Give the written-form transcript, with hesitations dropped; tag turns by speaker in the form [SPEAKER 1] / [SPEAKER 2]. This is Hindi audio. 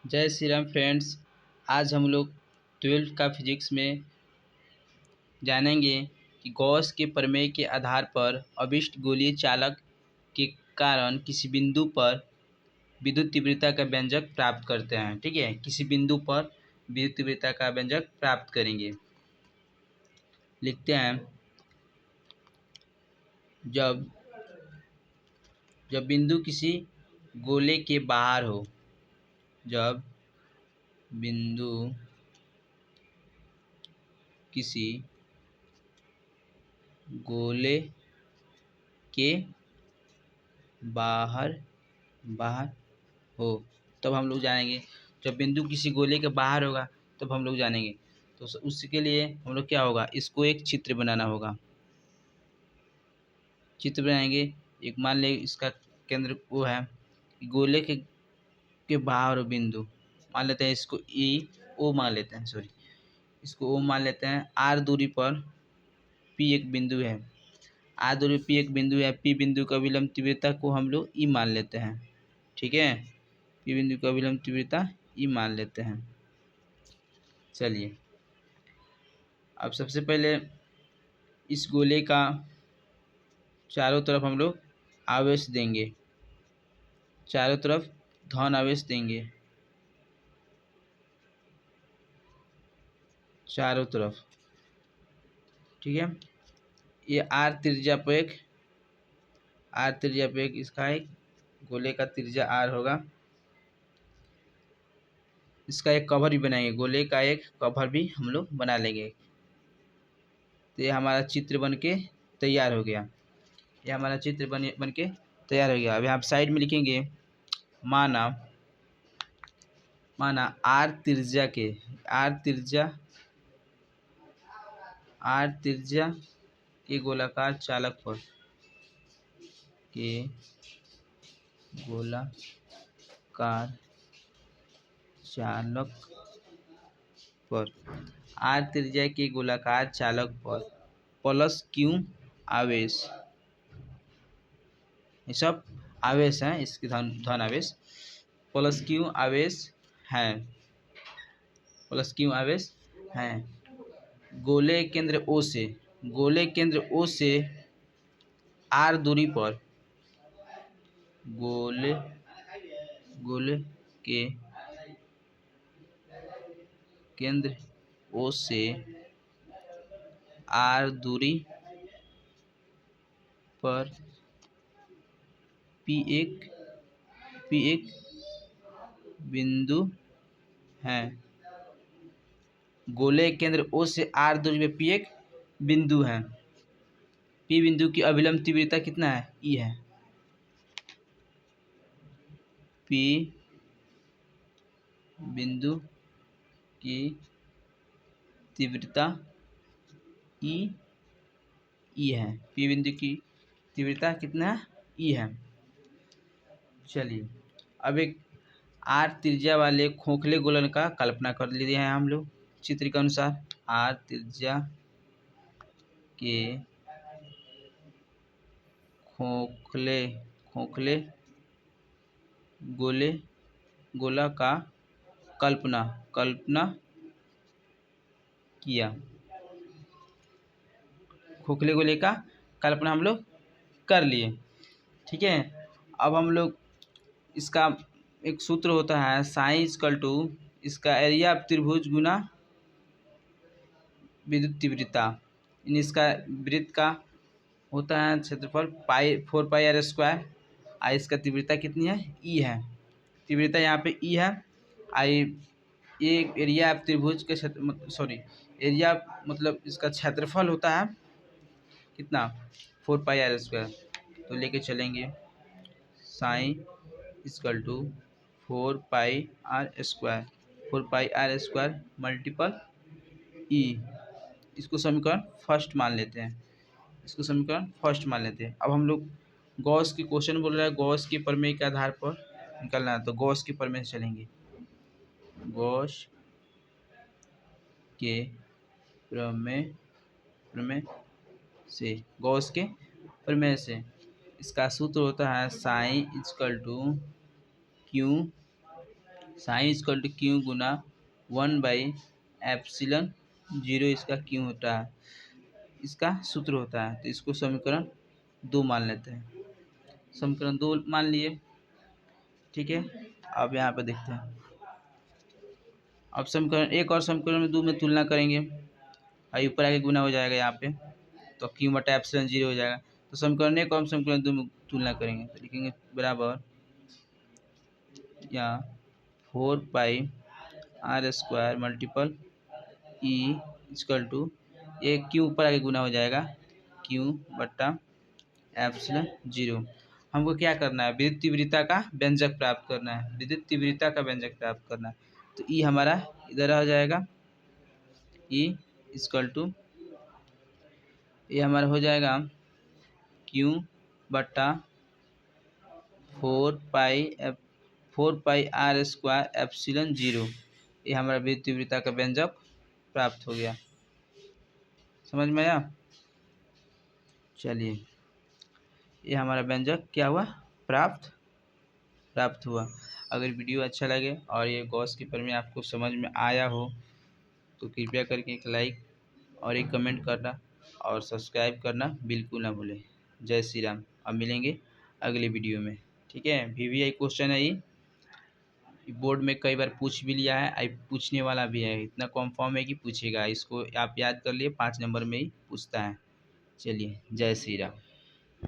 [SPEAKER 1] जय श्री राम फ्रेंड्स। आज हम लोग 12th का फिजिक्स में जानेंगे कि गॉस के प्रमेय के आधार पर अभिष्ट गोलीय चालक के कारण किसी बिंदु पर विद्युत तीव्रता का व्यंजक प्राप्त करते हैं। ठीक है, किसी बिंदु पर विद्युत तीव्रता का व्यंजक प्राप्त करेंगे। लिखते हैं, जब जब बिंदु किसी गोले के बाहर हो, जब बिंदु किसी गोले के बाहर हो, तब हम लोग जानेंगे। जब बिंदु किसी गोले के बाहर होगा तब हम लोग जानेंगे। तो उसके लिए हम लोग क्या होगा, इसको एक चित्र बनाना होगा। चित्र बनाएंगे। एक मान ले इसका केंद्र वो है, गोले के बाहर हो बिंदु, मान लेते हैं इसको ई ओ मान लेते हैं, सॉरी इसको ओ मान लेते हैं। आर दूरी पर पी एक बिंदु है, आर दूरी पी एक बिंदु है। पी बिंदु का विलंब तीव्रता को हम लोग ई मान लेते हैं। ठीक है, पी बिंदु का विलंब तीव्रता ई मान लेते हैं। चलिए, अब सबसे पहले इस गोले का चारों तरफ हम लोग आवेश देंगे, चारों तरफ धन आवेश देंगे, चारों तरफ। ठीक है, ये आर त्रिज्या पे एक इसका एक गोले का त्रिज्या आर होगा। इसका एक कवर भी बनाएंगे, गोले का एक कवर भी हम लोग बना लेंगे। तो ये हमारा चित्र बन के तैयार हो गया। ये हमारा चित्र बन के तैयार हो गया। अब यहाँ साइड में लिखेंगे, माना आर त्रिज्या के गोलाकार चालक पर आर त्रिज्या के गोलाकार चालक पर प्लस क्यू आवेश, ये सब आवेश हैं, इसके धन आवेश प्लस क्यू आवेश हैं। गोले केंद्र ओ से आर दूरी पर, गोले के केंद्र ओ से आर दूरी पर पी एक बिंदु है। गोले केंद्र ओ से आर दूरी पे पी एक बिंदु है। पी बिंदु की अभिलंब तीव्रता कितना है, ई है। पी बिंदु की तीव्रता ई है। पी बिंदु की तीव्रता कितना है, ई है। चलिए, अब एक आर त्रिज्या वाले खोखले गोलन का कल्पना कर लिए हैं हम लोग चित्र के अनुसार। आर त्रिज्या के खोखले गोला का कल्पना किया। खोखले गोले का कल्पना हम लोग कर लिए। ठीक है, अब हम लोग इसका एक सूत्र होता है, साइन इक्वल टू इसका एरिया ऑफ त्रिभुज गुना विद्युत तीव्रता। इसका वृत्त का होता है क्षेत्रफल पाई 4πr²। आई इसका तीव्रता कितनी है, ई है। तीव्रता यहाँ पे ई है। आई ये एरिया ऑफ त्रिभुज के एरिया मतलब इसका क्षेत्रफल होता है कितना, 4πr²। तो लेके चलेंगे, sine equal to 4πr² multiple E. इसको समीकरण फर्स्ट मान लेते हैं। अब हम लोग गॉस की क्वेश्चन बोल रहा है, गॉस के प्रमेय के आधार पर निकलना है, तो गॉस के प्रमेय से चलेंगे। गॉस के प्रमेय से इसका सूत्र होता है sine equal to Q sine equal to Q गुना 1/एप्सिलॉन 0 इसका क्यू होता है, इसका सूत्र होता है। तो इसको समीकरण 2 मान लेते हैं, समीकरण 2 मान लिए। ठीक है, अब यहाँ पे देखते हैं। अब समीकरण 1 और समीकरण 2 में तुलना करेंगे, और ऊपर आके गुना हो जाएगा यहाँ पे, तो क्यू बटा एप्सिलॉन 0 हो जाएगा। तो समीकरण 1 और समीकरण 2 में तुलना करेंगे, तो लिखेंगे बराबर या 4πr² multiple E equal to, ये क्यू ऊपर आके गुना हो जाएगा, क्यू बटा एप्सिलॉन 0। हमको क्या करना है, विद्युत तीव्रता का व्यंजक प्राप्त करना है, विद्युत तीव्रता का व्यंजक प्राप्त करना है। तो ई हमारा इधर आ जाएगा, ई इक्वल टू, ये हमारा हो जाएगा क्यू बटा 4πr² एप्सिलॉन 0। ये हमारा विद्युत तीव्रता का व्यंजक प्राप्त हो गया। समझ में आया? चलिए, ये हमारा व्यंजक क्या हुआ, प्राप्त हुआ। अगर वीडियो अच्छा लगे और ये गॉस की प्रमेय आपको समझ में आया हो तो कृपया करके एक लाइक और एक कमेंट करना और सब्सक्राइब करना बिल्कुल ना भूलें। जय श्री राम। अब मिलेंगे अगले वीडियो में। ठीक है, VVI क्वेश्चन है, ये बोर्ड में कई बार पूछ भी लिया है, पूछने वाला भी है, इतना कन्फर्म है कि पूछेगा। इसको आप याद कर लिए, 5 नंबर में ही पूछता है। चलिए, जय श्री राम।